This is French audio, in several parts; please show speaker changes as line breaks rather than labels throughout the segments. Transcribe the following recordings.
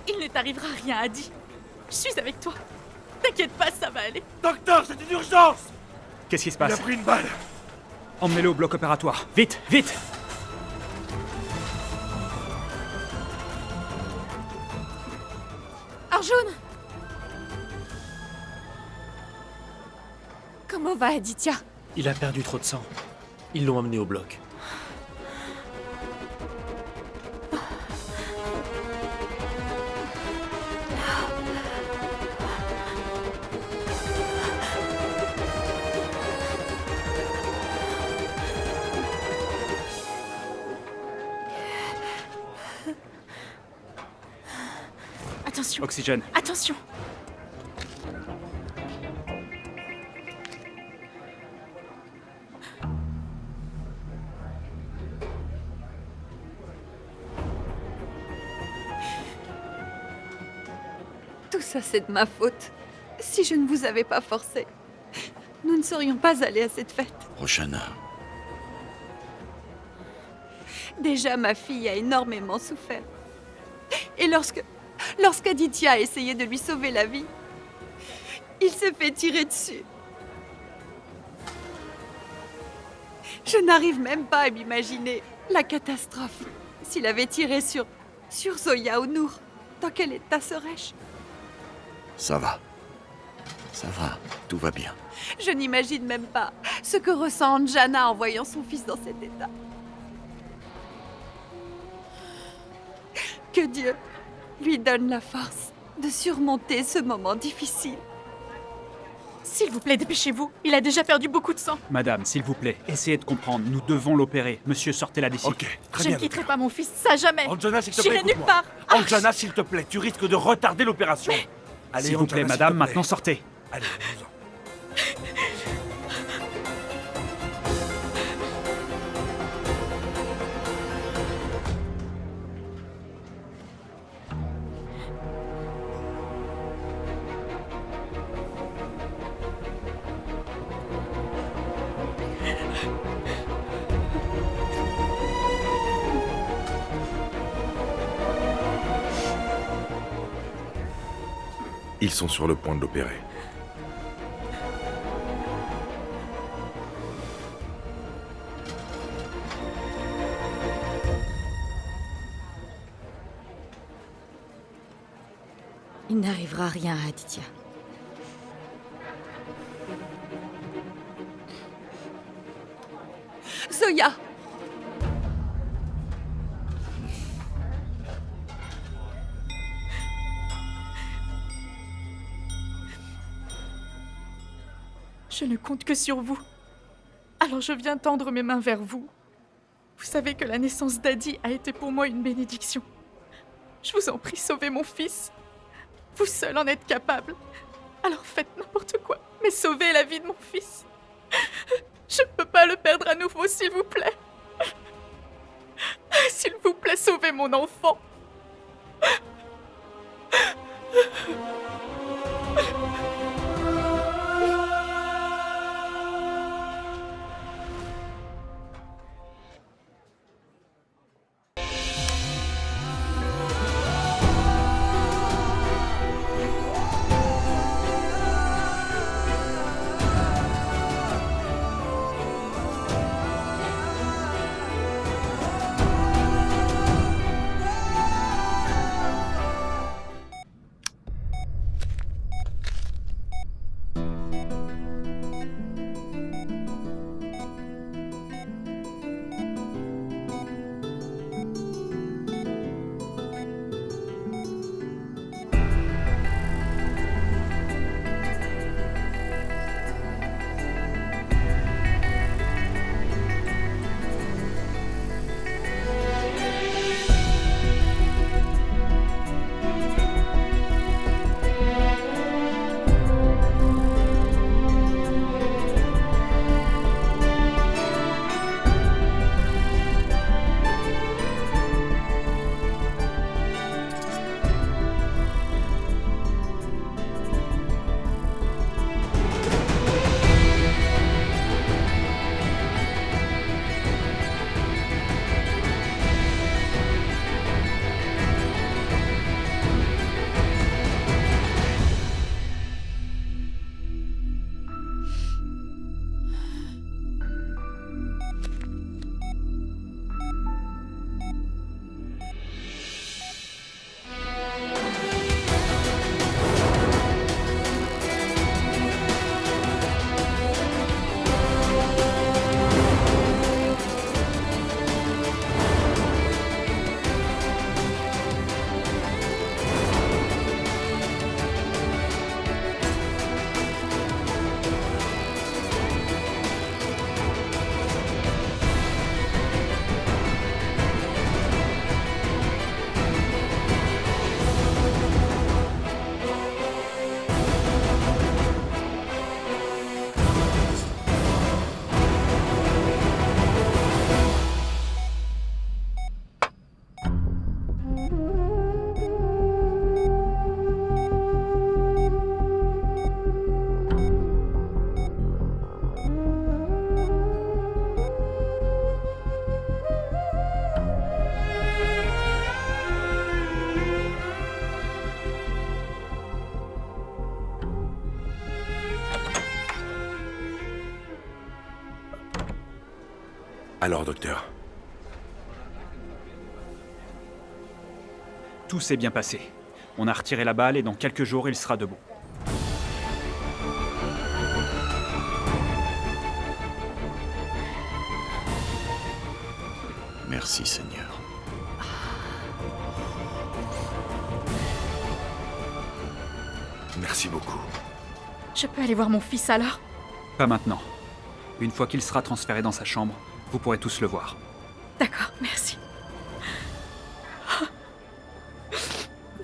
Il ne t'arrivera rien, Adi. Je suis avec toi. T'inquiète pas, ça va aller.
Docteur, c'est une urgence!
Qu'est-ce qui se
Il a
passe?
pris une balle!
Emmenez-le au bloc opératoire. Vite, vite!
Arjun! Comment va Aditya?
Il a perdu trop de sang. Ils l'ont emmené au bloc.
Attention,
Oxygène.
attention.
Tout ça, c'est de ma faute. Si je ne vous avais pas forcé, nous ne serions pas allés à cette fête.
Roshana,
Déjà, ma fille a énormément souffert. Et lorsqu'Aditya a essayé de lui sauver la vie, il s'est fait tirer dessus. Je n'arrive même pas à m'imaginer la catastrophe s'il avait tiré sur Zoya ou Nour. Dans quel état serais-je?
ça va. Ça va, tout va bien.
Je n'imagine même pas ce que ressent Anjana en voyant son fils dans cet état. Que Dieu lui donne la force de surmonter ce moment difficile.
S'il vous plaît, dépêchez-vous. Il a déjà perdu beaucoup de sang.
Madame, s'il vous plaît, essayez de comprendre. Nous devons l'opérer. Monsieur, sortez-la d'ici.
Ok, très
Je
bien.
ne quitterai pas mon fils, ça jamais.
Anjana, s'il te plaît,
J'irai nulle
écoute-moi.
part.
Anjana, s'il te plaît, tu risques de retarder l'opération. Allez,
S'il vous plaît,
Anjana, s'il
madame,
te plaît.
maintenant sortez.
Allez, allons-en. Ils sont sur le point de l'opérer.
Il n'arrivera rien à Aditya. Zoya!
Je ne compte que sur vous. Alors je viens tendre mes mains vers vous. Vous savez que la naissance d'Adi a été pour moi une bénédiction. Je vous en prie, sauvez mon fils. Vous seul en êtes capable. Alors faites n'importe quoi, mais sauvez la vie de mon fils. Je ne peux pas le perdre à nouveau, s'il vous plaît. S'il vous plaît, sauvez mon enfant.
Alors, docteur,
Tout s'est bien passé. On a retiré la balle et dans quelques jours, il sera debout.
Merci, Seigneur.
merci beaucoup.
Je peux aller voir mon fils alors?
Pas maintenant. Une fois qu'il sera transféré dans sa chambre, vous pourrez tous le voir.
D'accord, merci.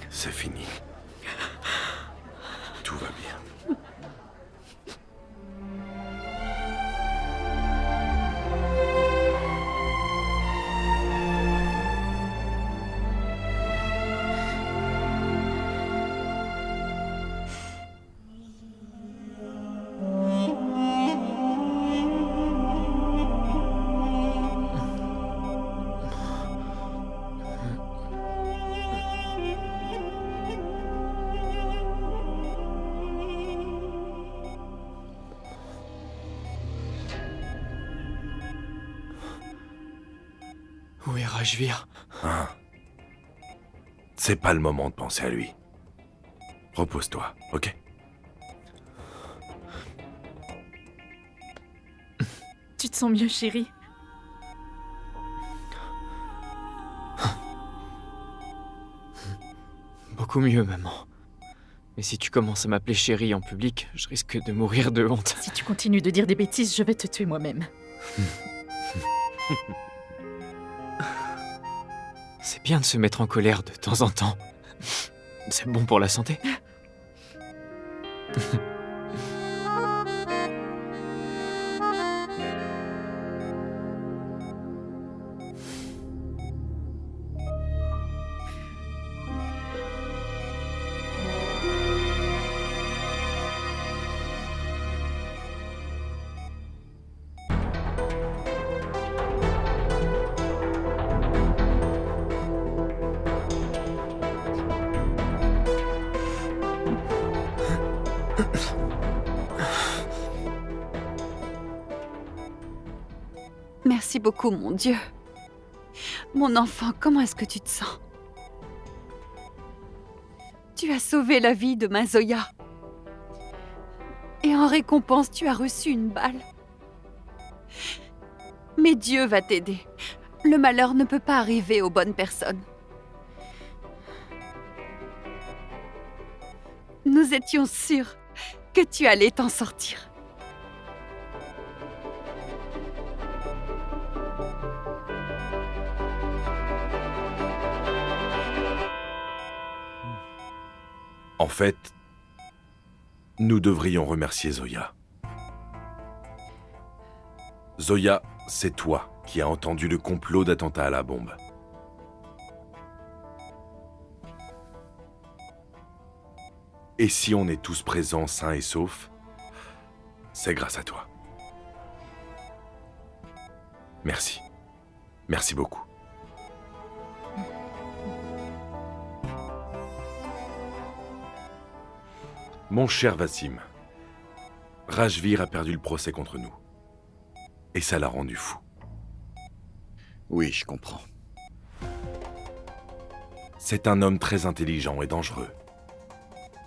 C'est fini. Tout va bien.
Où est Rajvir?
Hein? C'est pas le moment de penser à lui. Repose-toi, ok?
Tu te sens mieux, chérie?
Beaucoup mieux, maman. Mais si tu commences à m'appeler chérie en public, je risque de mourir de honte.
Si tu continues de dire des bêtises, je vais te tuer moi-même.
C'est bien de se mettre en colère de temps en temps. C'est bon pour la santé.
Merci beaucoup, mon Dieu. Mon enfant, comment est-ce que tu te sens? Tu as sauvé la vie de ma Zoya. Et en récompense, tu as reçu une balle. Mais Dieu va t'aider. Le malheur ne peut pas arriver aux bonnes personnes. Nous étions sûrs que tu allais t'en sortir.
En fait, nous devrions remercier Zoya. Zoya, c'est toi qui as entendu le complot d'attentat à la bombe. Et si on est tous présents sains et saufs, c'est grâce à toi. Merci. Merci beaucoup. Mon cher Vassim, Rajvir a perdu le procès contre nous. Et ça l'a rendu fou.
Oui, je comprends.
C'est un homme très intelligent et dangereux.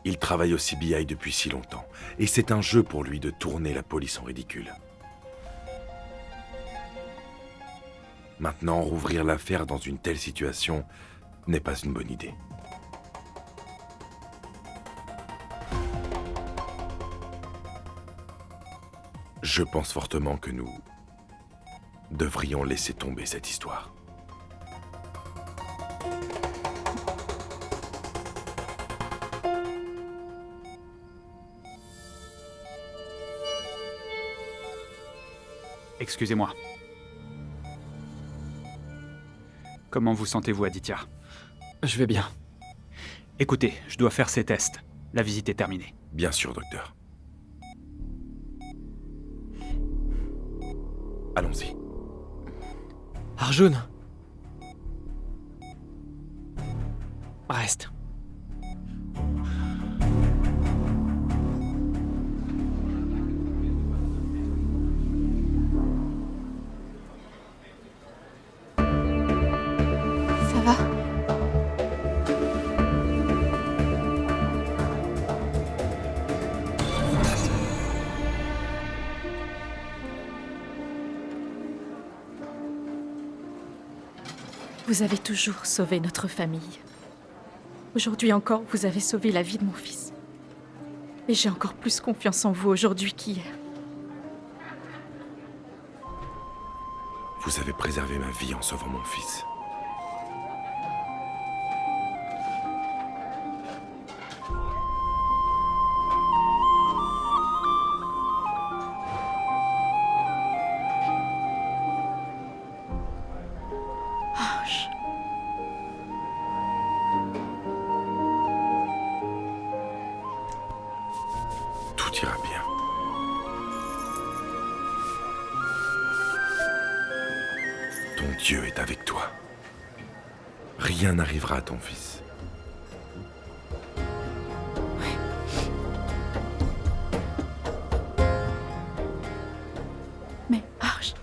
Il travaille au CBI depuis si longtemps, et c'est un jeu pour lui de tourner la police en ridicule. Maintenant, rouvrir l'affaire dans une telle situation n'est pas une bonne idée. Je pense fortement que nous devrions laisser tomber cette histoire.
Excusez-moi. Comment vous sentez-vous, Aditya?
Je vais bien.
Écoutez, je dois faire ces tests. La visite est terminée.
Bien sûr, docteur. Allons-y.
Arjun! Reste.
va?
Vous avez toujours sauvé notre famille. Aujourd'hui encore, vous avez sauvé la vie de mon fils. Et j'ai encore plus confiance en vous aujourd'hui qu'hier.
Vous avez préservé ma vie en sauvant mon fils.
Arche.
Tout ira bien. Ton Dieu est avec toi. Rien n'arrivera à ton fils.
Mais Arche.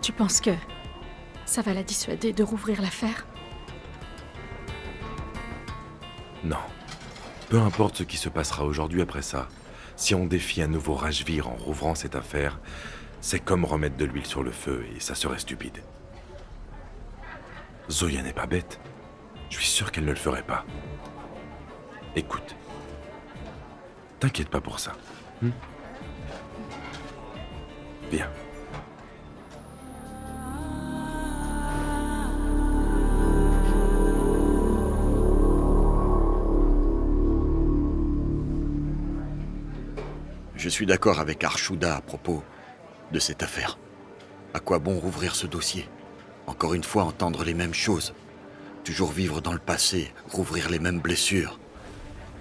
Tu penses que ça va la dissuader de rouvrir l'affaire?
Non. Peu importe ce qui se passera aujourd'hui après ça, si on défie un nouveau Rajvir en rouvrant cette affaire, c'est comme remettre de l'huile sur le feu et ça serait stupide. Zoya n'est pas bête. Je suis sûr qu'elle ne le ferait pas. Écoute. T'inquiète pas pour ça. Viens.
Je suis d'accord avec Archouda à propos de cette affaire. À quoi bon rouvrir ce dossier? Encore une fois, entendre les mêmes choses. Toujours vivre dans le passé, rouvrir les mêmes blessures.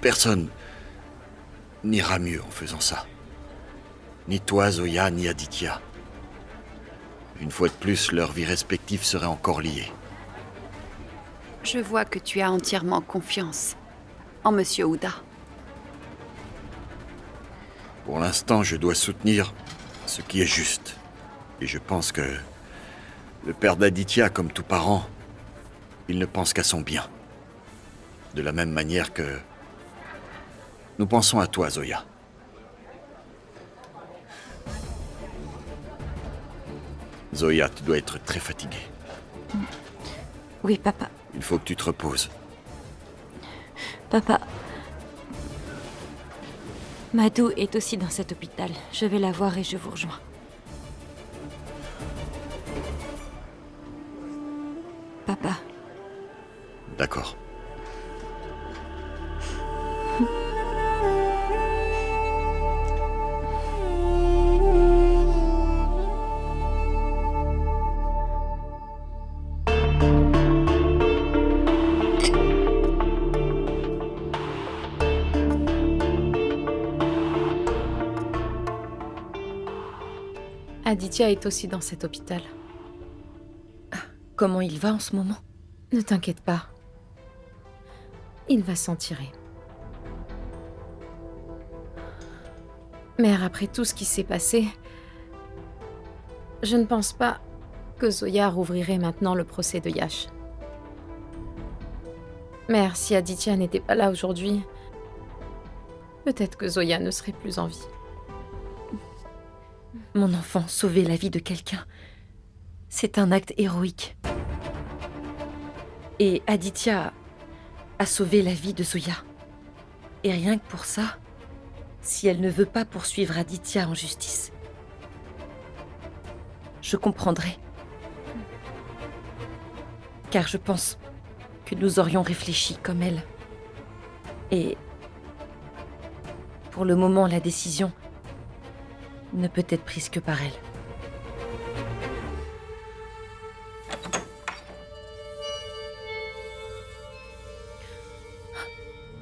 Personne n'ira mieux en faisant ça. Ni toi, Zoya, ni Aditya. Une fois de plus, leurs vies respectives seraient encore liées.
Je vois que tu as entièrement confiance en Monsieur Ouda.
Pour l'instant, je dois soutenir ce qui est juste. Et je pense que le père d'Aditya, comme tout parent, il ne pense qu'à son bien. De la même manière que nous pensons à toi, Zoya. Zoya, tu dois être très fatiguée.
Oui, papa.
Il faut que tu te reposes.
Papa. Madou est aussi dans cet hôpital. Je vais la voir et je vous rejoins. Papa.
D'accord.
Aditya est aussi dans cet hôpital.
Comment il va en ce moment?
Ne t'inquiète pas. Il va s'en tirer. Mère, après tout ce qui s'est passé, je ne pense pas que Zoya rouvrirait maintenant le procès de Yash. Mère, si Aditya n'était pas là aujourd'hui, peut-être que Zoya ne serait plus en vie.
Mon enfant, sauver la vie de quelqu'un, c'est un acte héroïque. Et Aditya a sauvé la vie de Zoya. Et rien que pour ça, si elle ne veut pas poursuivre Aditya en justice, je comprendrai. Car je pense que nous aurions réfléchi comme elle. Et pour le moment, la décision ne peut être prise que par elle.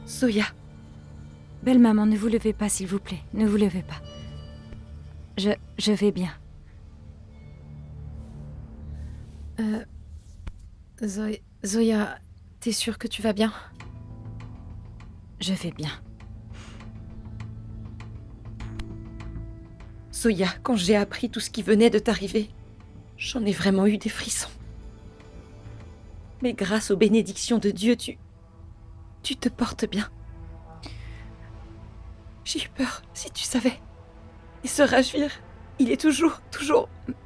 Zoya. Belle maman, ne vous levez pas, s'il vous plaît. Ne vous levez pas. Je vais bien.
Zoya, t'es sûre que tu vas bien?
Je vais bien. Zoya, quand j'ai appris tout ce qui venait de t'arriver, j'en ai vraiment eu des frissons. Mais grâce aux bénédictions de Dieu, tu te portes bien. J'ai eu peur, si tu savais. Et ce Rajvir, il est toujours...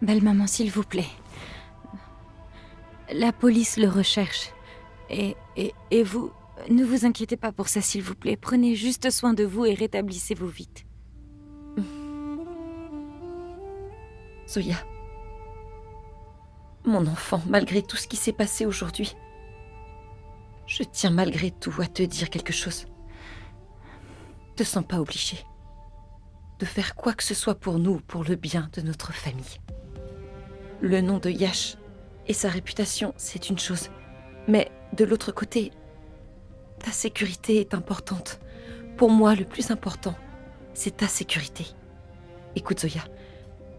Belle maman, s'il vous plaît. La police le recherche. Et vous, ne vous inquiétez pas pour ça, s'il vous plaît. Prenez juste soin de vous et rétablissez-vous vite.
Zoya, mon enfant, malgré tout ce qui s'est passé aujourd'hui, je tiens malgré tout à te dire quelque chose. Te sens pas obligée de faire quoi que ce soit pour nous, pour le bien de notre famille. Le nom de Yash et sa réputation, c'est une chose. Mais de l'autre côté, ta sécurité est importante. Pour moi, le plus important, c'est ta sécurité. Écoute Zoya,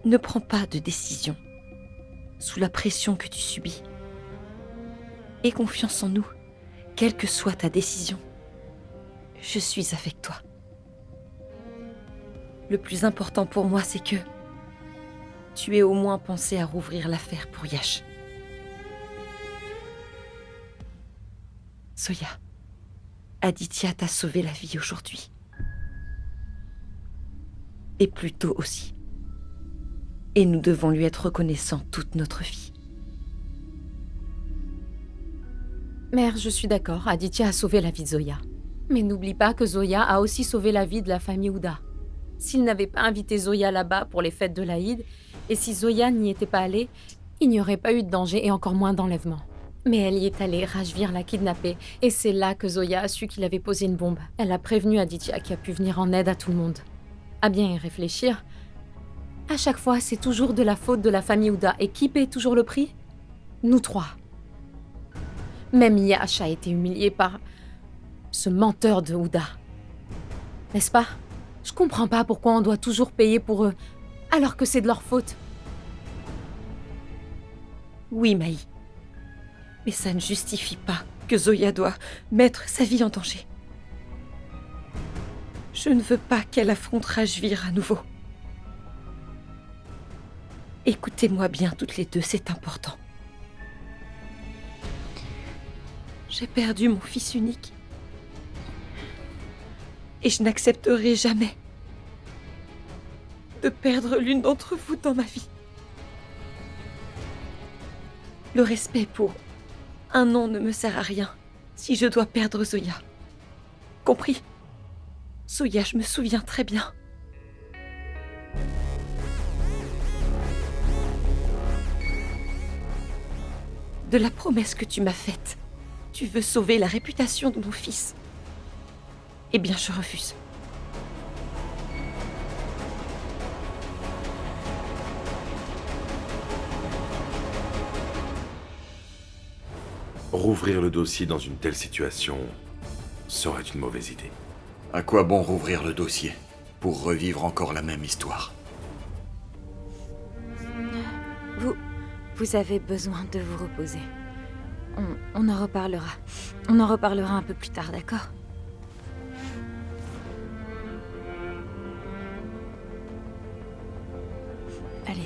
ne prends pas de décision sous la pression que tu subis. Aie confiance en nous, quelle que soit ta décision. Je suis avec toi. Le plus important pour moi, c'est que tu aies au moins pensé à rouvrir l'affaire pour Yash. Zoya, Aditya t'a sauvé la vie aujourd'hui. Et plus tôt aussi. Et nous devons lui être reconnaissants toute notre vie.
Mère, je suis d'accord, Aditya a sauvé la vie de Zoya. Mais n'oublie pas que Zoya a aussi sauvé la vie de la famille Ouda. S'il n'avait pas invité Zoya là-bas pour les fêtes de l'Aïd, et si Zoya n'y était pas allée, il n'y aurait pas eu de danger et encore moins d'enlèvement. Mais elle y est allée, Rajvir l'a kidnappée, et c'est là que Zoya a su qu'il avait posé une bombe. Elle a prévenu Aditya qui a pu venir en aide à tout le monde. À bien y réfléchir, à chaque fois, c'est toujours de la faute de la famille Ouda. Et qui paie toujours le prix? Nous trois. Même Yash a été humilié par ce menteur de Ouda. N'est-ce pas? Je comprends pas pourquoi on doit toujours payer pour eux, alors que c'est de leur faute.
Oui, Maï. Mais ça ne justifie pas que Zoya doit mettre sa vie en danger. Je ne veux pas qu'elle affronte Rajvir à nouveau. Écoutez-moi bien toutes les deux, c'est important. J'ai perdu mon fils unique. Et je n'accepterai jamais de perdre l'une d'entre vous dans ma vie. Le respect pour un nom ne me sert à rien si je dois perdre Zoya. Compris? Zoya, je me souviens très bien. De la promesse que tu m'as faite. Tu veux sauver la réputation de mon fils. Eh bien, je refuse.
Rouvrir le dossier dans une telle situation serait une mauvaise idée.
À quoi bon rouvrir le dossier pour revivre encore la même histoire?
Vous avez besoin de vous reposer. On en reparlera. On en reparlera un peu plus tard, d'accord? Allez.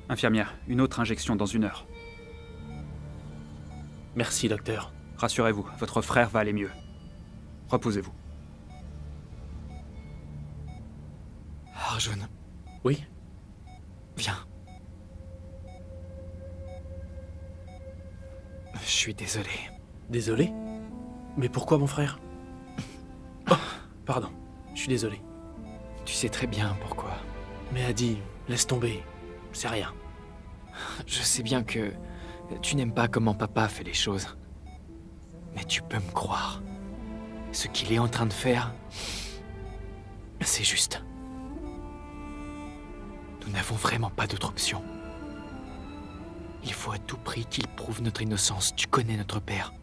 Infirmière, une autre injection dans 1 heure.
Merci, docteur.
Rassurez-vous, votre frère va aller mieux. Reposez-vous.
Arjun,
Oui?
viens. Je suis désolé.
Désolé? Mais pourquoi, mon frère? Oh, pardon, je suis désolé.
Tu sais très bien pourquoi.
Mais Adi, laisse tomber. C'est rien.
Je sais bien que tu n'aimes pas comment papa fait les choses. Mais tu peux me croire. Ce qu'il est en train de faire, c'est juste. Nous n'avons vraiment pas d'autre option. Il faut à tout prix qu'il prouve notre innocence. Tu connais notre père.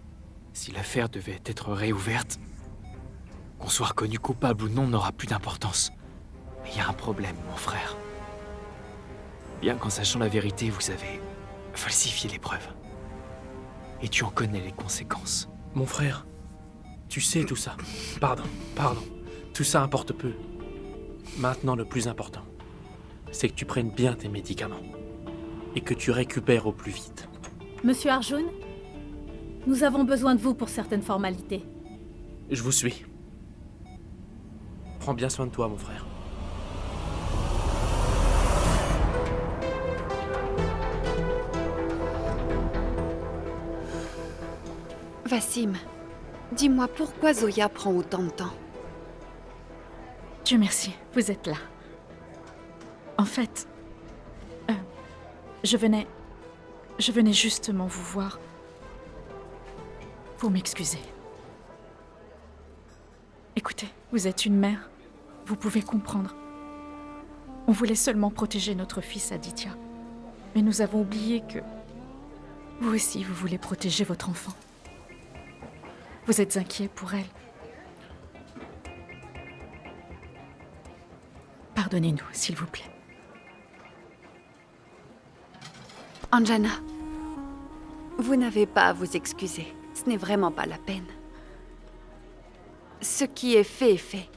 Si l'affaire devait être réouverte, qu'on soit reconnu coupable ou non n'aura plus d'importance. Mais il y a un problème, mon frère. Bien qu'en sachant la vérité, vous avez falsifié les preuves. Et tu en connais les conséquences.
Mon frère, tu sais tout ça. Pardon. Tout ça importe peu. Maintenant, le plus important, c'est que tu prennes bien tes médicaments. Et que tu récupères au plus vite.
Monsieur Arjun, nous avons besoin de vous pour certaines formalités.
Je vous suis. Prends bien soin de toi, mon frère.
Wassim, dis-moi pourquoi Zoya prend autant de temps.
Dieu merci, vous êtes là. En fait, je venais justement vous voir pour m'excuser. Écoutez, vous êtes une mère, vous pouvez comprendre. On voulait seulement protéger notre fils Aditya. Mais nous avons oublié que vous aussi, vous voulez protéger votre enfant. Vous êtes inquiet pour elle. Pardonnez-nous, s'il vous plaît.
Anjana, vous n'avez pas à vous excuser. Ce n'est vraiment pas la peine. Ce qui est fait est fait.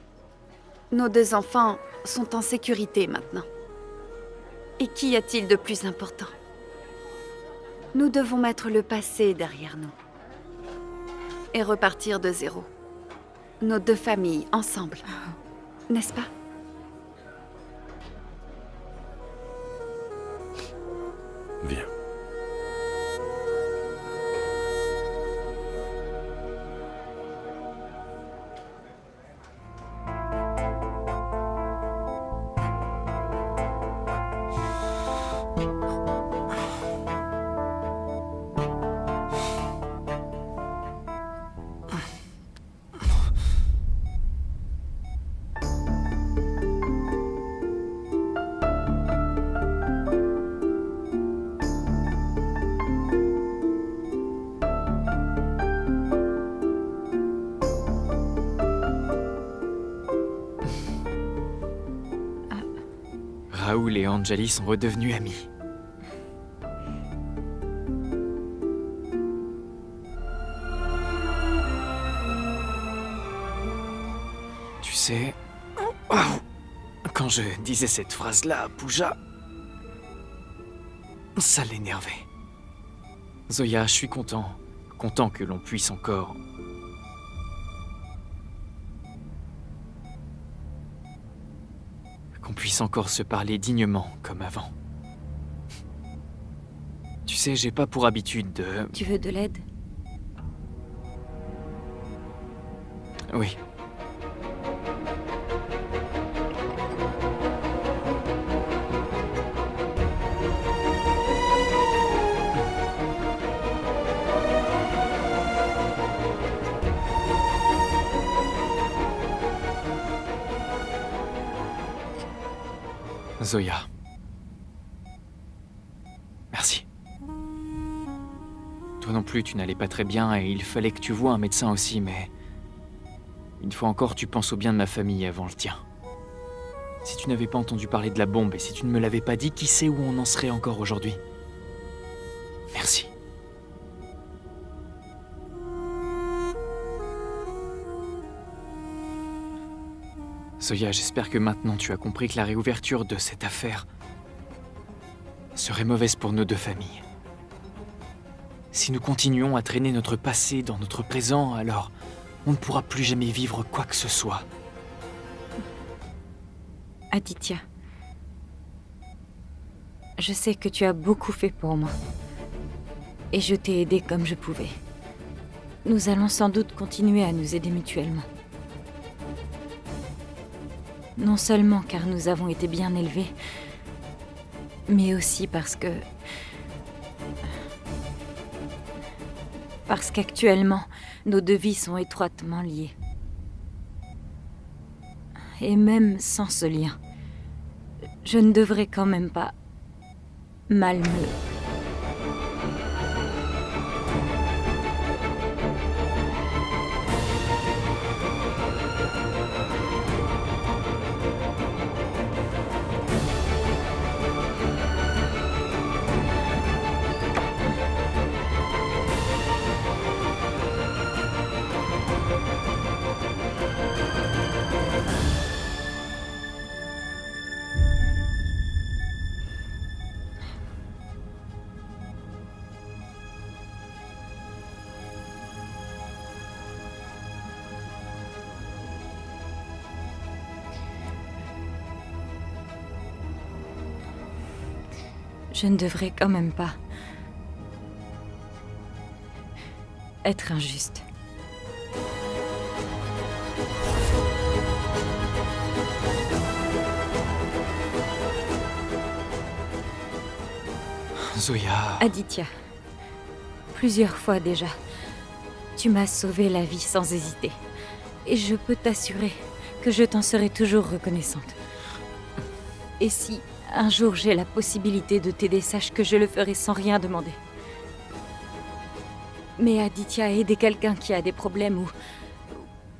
Nos 2 enfants sont en sécurité maintenant. Et qu'y a-t-il de plus important? Nous devons mettre le passé derrière nous. Et repartir de zéro. Nos 2 familles ensemble. N'est-ce pas?
Viens.
Raoul et Anjali sont redevenus amis. Tu sais, quand je disais cette phrase-là à Pooja, ça l'énervait. Zoya, je suis content que l'on puisse encore... qu'on puisse encore se parler dignement comme avant. Tu sais, j'ai pas pour habitude de...
Tu veux de l'aide?
Oui. Zoya. Merci. Toi non plus, tu n'allais pas très bien et il fallait que tu voies un médecin aussi, mais... Une fois encore, tu penses au bien de ma famille avant le tien. Si tu n'avais pas entendu parler de la bombe et si tu ne me l'avais pas dit, qui sait où on en serait encore aujourd'hui? Merci. Zoya, j'espère que maintenant tu as compris que la réouverture de cette affaire serait mauvaise pour nos 2 familles. Si nous continuons à traîner notre passé dans notre présent, alors on ne pourra plus jamais vivre quoi que ce soit.
Aditya, je sais que tu as beaucoup fait pour moi. Et je t'ai aidé comme je pouvais. Nous allons sans doute continuer à nous aider mutuellement. Non seulement car nous avons été bien élevés, mais aussi parce qu'actuellement, nos 2 vies sont étroitement liées. Et même sans ce lien, je ne devrais quand même pas mal me... Je ne devrais quand même pas être injuste.
Zoya...
Aditya, plusieurs fois déjà, tu m'as sauvé la vie sans hésiter. Et je peux t'assurer que je t'en serai toujours reconnaissante. Et si un jour j'ai la possibilité de t'aider, sache que je le ferai sans rien demander. Mais Aditya, aider quelqu'un qui a des problèmes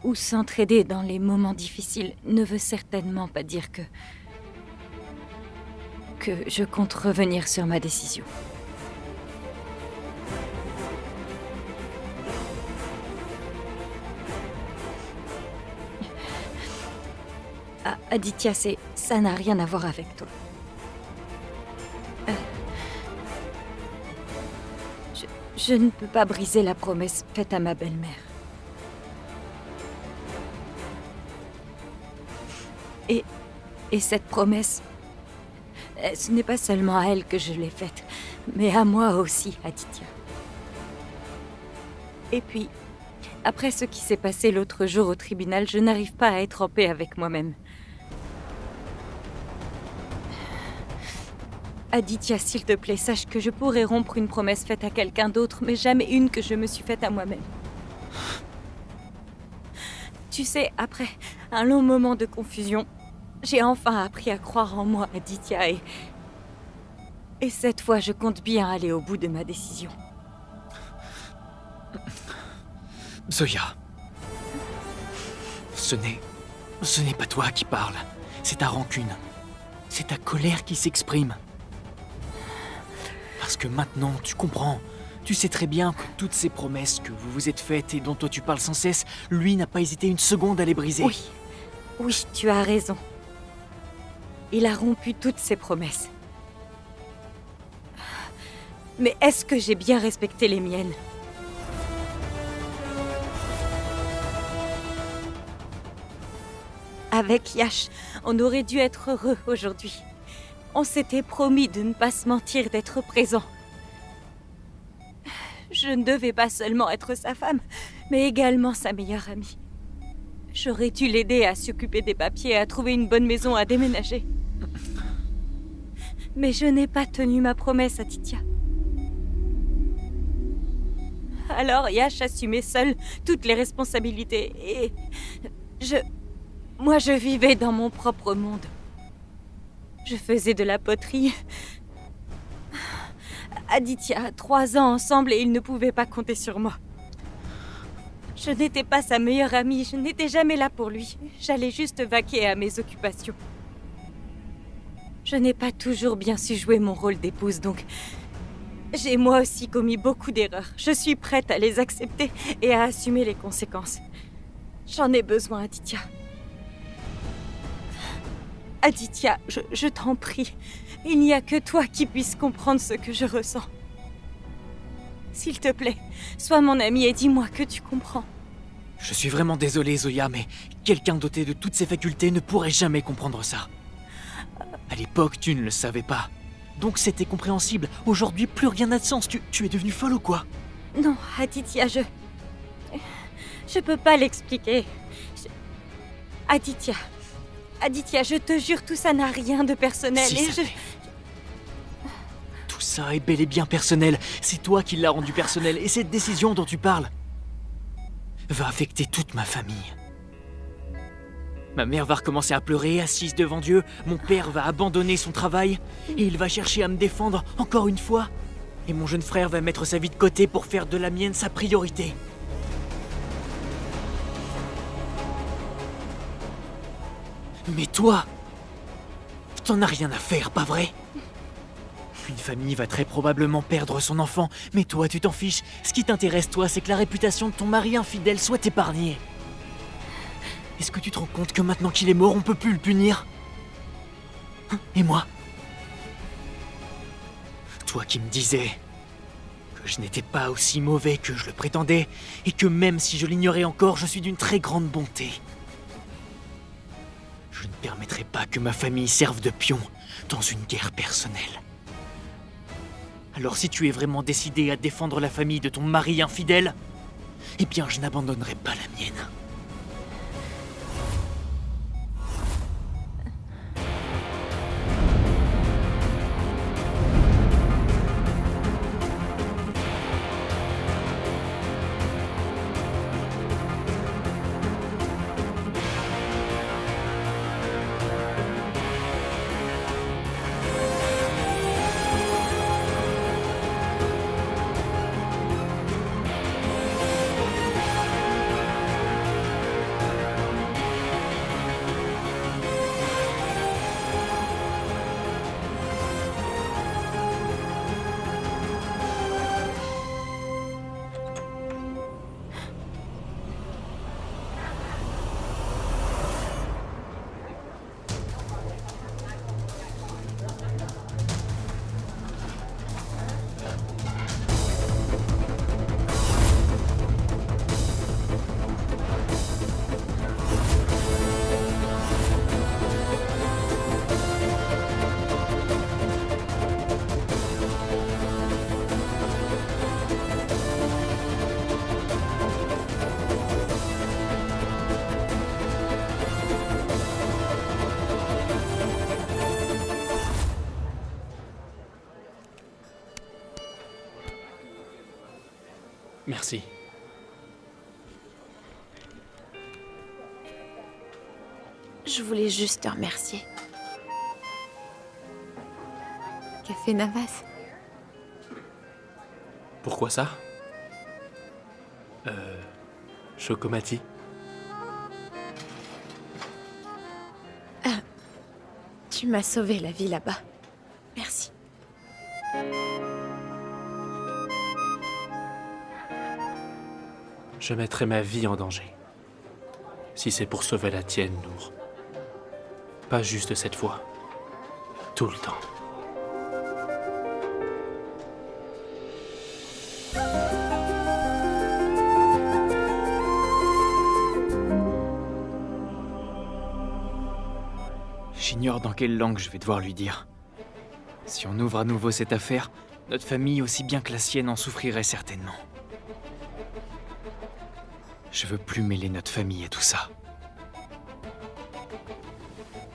ou s'entraider dans les moments difficiles ne veut certainement pas dire que je compte revenir sur ma décision. Ah, Aditya, ça n'a rien à voir avec toi. Je ne peux pas briser la promesse faite à ma belle-mère. Et cette promesse, ce n'est pas seulement à elle que je l'ai faite, mais à moi aussi, Aditya. Et puis, après ce qui s'est passé l'autre jour au tribunal, je n'arrive pas à être en paix avec moi-même. Aditya, s'il te plaît, sache que je pourrais rompre une promesse faite à quelqu'un d'autre, mais jamais une que je me suis faite à moi-même. Tu sais, après un long moment de confusion, j'ai enfin appris à croire en moi, Aditya, et cette fois, je compte bien aller au bout de ma décision.
Zoya... Ce n'est pas toi qui parle. C'est ta rancune. C'est ta colère qui s'exprime. Parce que maintenant, tu comprends. Tu sais très bien que toutes ces promesses que vous vous êtes faites et dont toi tu parles sans cesse, lui n'a pas hésité une seconde à les briser.
Oui, tu as raison. Il a rompu toutes ses promesses. Mais est-ce que j'ai bien respecté les miennes ? Avec Yash, on aurait dû être heureux aujourd'hui. On s'était promis de ne pas se mentir, d'être présent. Je ne devais pas seulement être sa femme, mais également sa meilleure amie. J'aurais dû l'aider à s'occuper des papiers, à trouver une bonne maison, à déménager. Mais je n'ai pas tenu ma promesse, Aditya. Alors Yash assumait seul toutes les responsabilités et... Moi, je vivais dans mon propre monde. Je faisais de la poterie. Aditya, 3 ans ensemble et il ne pouvait pas compter sur moi. Je n'étais pas sa meilleure amie, je n'étais jamais là pour lui. J'allais juste vaquer à mes occupations. Je n'ai pas toujours bien su jouer mon rôle d'épouse, donc... J'ai moi aussi commis beaucoup d'erreurs. Je suis prête à les accepter et à assumer les conséquences. J'en ai besoin, Aditya. Aditya, je t'en prie. Il n'y a que toi qui puisses comprendre ce que je ressens. S'il te plaît, sois mon ami et dis-moi que tu comprends.
Je suis vraiment désolé, Zoya, mais quelqu'un doté de toutes ses facultés ne pourrait jamais comprendre ça. À l'époque, tu ne le savais pas. Donc c'était compréhensible. Aujourd'hui, plus rien n'a de sens. Tu es devenue folle ou quoi?
Non, Aditya, je peux pas l'expliquer. Aditya, je te jure, tout ça n'a rien de personnel
Si,
et
ça l'est. Tout ça est bel et bien personnel. C'est toi qui l'as rendu personnel et cette décision dont tu parles va affecter toute ma famille. Ma mère va recommencer à pleurer, assise devant Dieu. Mon père va abandonner son travail et il va chercher à me défendre encore une fois. Et mon jeune frère va mettre sa vie de côté pour faire de la mienne sa priorité. Mais toi, t'en as rien à faire, pas vrai? Une famille va très probablement perdre son enfant, mais toi, tu t'en fiches. Ce qui t'intéresse, toi, c'est que la réputation de ton mari infidèle soit épargnée. Est-ce que tu te rends compte que maintenant qu'il est mort, on peut plus le punir? Et moi? Toi qui me disais que je n'étais pas aussi mauvais que je le prétendais, et que même si je l'ignorais encore, je suis d'une très grande bonté. Je ne permettrai pas que ma famille serve de pion dans une guerre personnelle. Alors si tu es vraiment décidé à défendre la famille de ton mari infidèle, eh bien je n'abandonnerai pas la mienne.
Merci.
Je voulais juste te remercier. Café Navas.
Pourquoi ça? Chocomati.
Tu m'as sauvé la vie là-bas. Merci.
Je mettrai ma vie en danger. Si c'est pour sauver la tienne, Nour. Pas juste cette fois. Tout le temps.
J'ignore dans quelle langue je vais devoir lui dire. Si on ouvre à nouveau cette affaire, notre famille aussi bien que la sienne en souffrirait certainement. Je veux plus mêler notre famille à tout ça.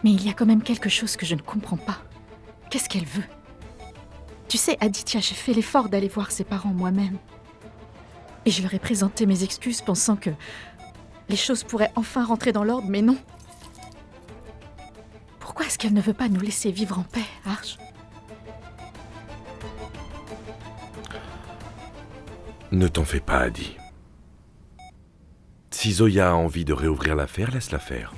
Mais il y a quand même quelque chose que je ne comprends pas. Qu'est-ce qu'elle veut? Tu sais, Aditya, j'ai fait l'effort d'aller voir ses parents moi-même. Et je leur ai présenté mes excuses pensant que les choses pourraient enfin rentrer dans l'ordre, mais non. Pourquoi est-ce qu'elle ne veut pas nous laisser vivre en paix, Arch?
Ne t'en fais pas, Adi. Si Zoya a envie de réouvrir l'affaire, laisse-la faire.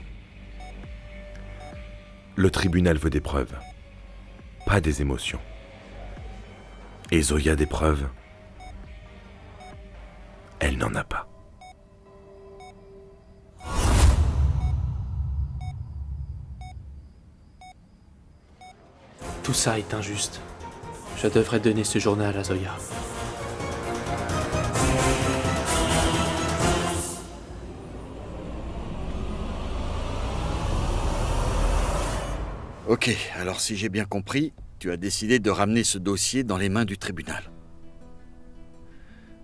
Le tribunal veut des preuves, pas des émotions. Et Zoya des preuves, elle n'en a pas.
Tout ça est injuste. Je devrais donner ce journal à Zoya.
Ok, alors si j'ai bien compris, tu as décidé de ramener ce dossier dans les mains du tribunal.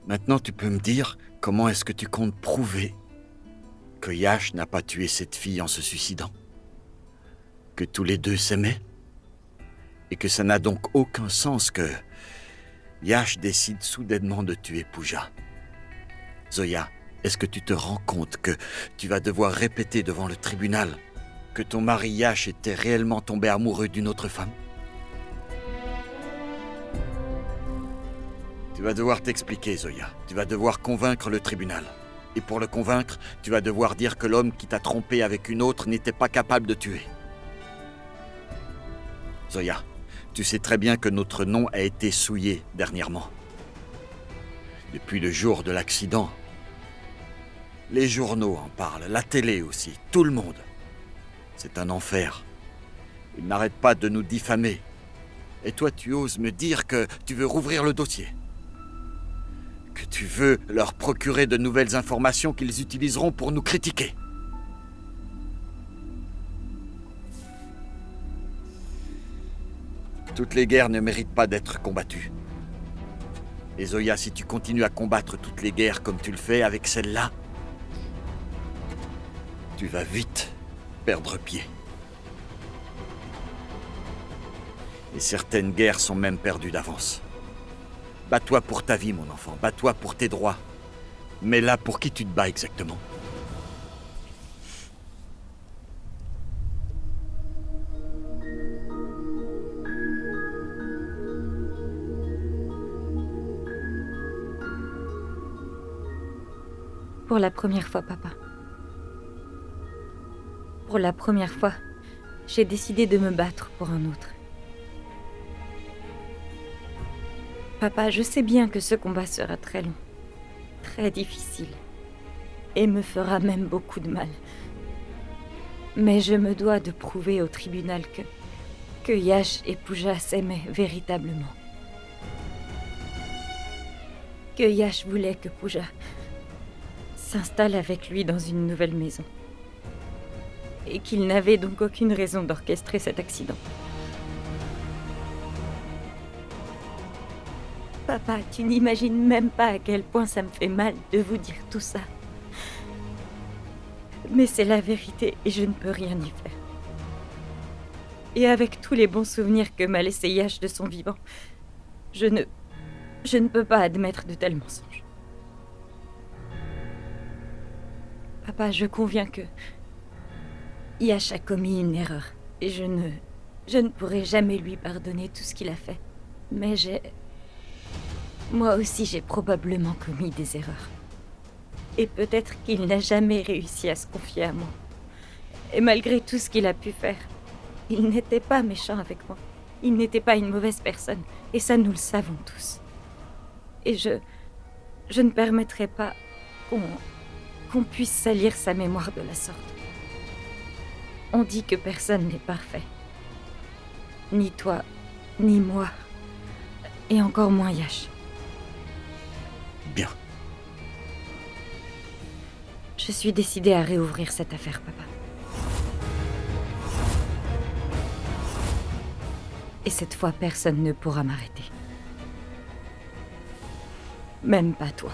Maintenant, tu peux me dire comment est-ce que tu comptes prouver que Yash n'a pas tué cette fille en se suicidant? Que tous les deux s'aimaient? Et que ça n'a donc aucun sens que Yash décide soudainement de tuer Pooja? Zoya, est-ce que tu te rends compte que tu vas devoir répéter devant le tribunal que ton mari Yash était réellement tombé amoureux d'une autre femme? Tu vas devoir t'expliquer, Zoya. Tu vas devoir convaincre le tribunal. Et pour le convaincre, tu vas devoir dire que l'homme qui t'a trompé avec une autre n'était pas capable de tuer. Zoya, tu sais très bien que notre nom a été souillé dernièrement. Depuis le jour de l'accident. Les journaux en parlent, la télé aussi, tout le monde. C'est un enfer. Ils n'arrêtent pas de nous diffamer. Et toi, tu oses me dire que tu veux rouvrir le dossier. Que tu veux leur procurer de nouvelles informations qu'ils utiliseront pour nous critiquer. Toutes les guerres ne méritent pas d'être combattues. Et Zoya, si tu continues à combattre toutes les guerres comme tu le fais avec celle-là, tu vas vite perdre pied. Et certaines guerres sont même perdues d'avance. Bats-toi pour ta vie, mon enfant. Bats-toi pour tes droits. Mais là, pour qui tu te bats exactement?
Pour la première fois, papa. Pour la première fois, j'ai décidé de me battre pour un autre. Papa, je sais bien que ce combat sera très long, très difficile, et me fera même beaucoup de mal. Mais je me dois de prouver au tribunal que Yash et Pooja s'aimaient véritablement. Que Yash voulait que Pooja s'installe avec lui dans une nouvelle maison. Et qu'il n'avait donc aucune raison d'orchestrer cet accident. Papa, tu n'imagines même pas à quel point ça me fait mal de vous dire tout ça. Mais c'est la vérité et je ne peux rien y faire. Et avec tous les bons souvenirs que m'a laissé Yash de son vivant, je ne peux pas admettre de tels mensonges. Papa, je conviens que Yash a commis une erreur et je ne pourrai jamais lui pardonner tout ce qu'il a fait. Mais moi aussi, j'ai probablement commis des erreurs. Et peut-être qu'il n'a jamais réussi à se confier à moi. Et malgré tout ce qu'il a pu faire, il n'était pas méchant avec moi. Il n'était pas une mauvaise personne. Et ça, nous le savons tous. Et je ne permettrai pas qu'on puisse salir sa mémoire de la sorte. On dit que personne n'est parfait. Ni toi, ni moi. Et encore moins Yash.
Bien.
Je suis décidée à réouvrir cette affaire, papa. Et cette fois, personne ne pourra m'arrêter. Même pas toi.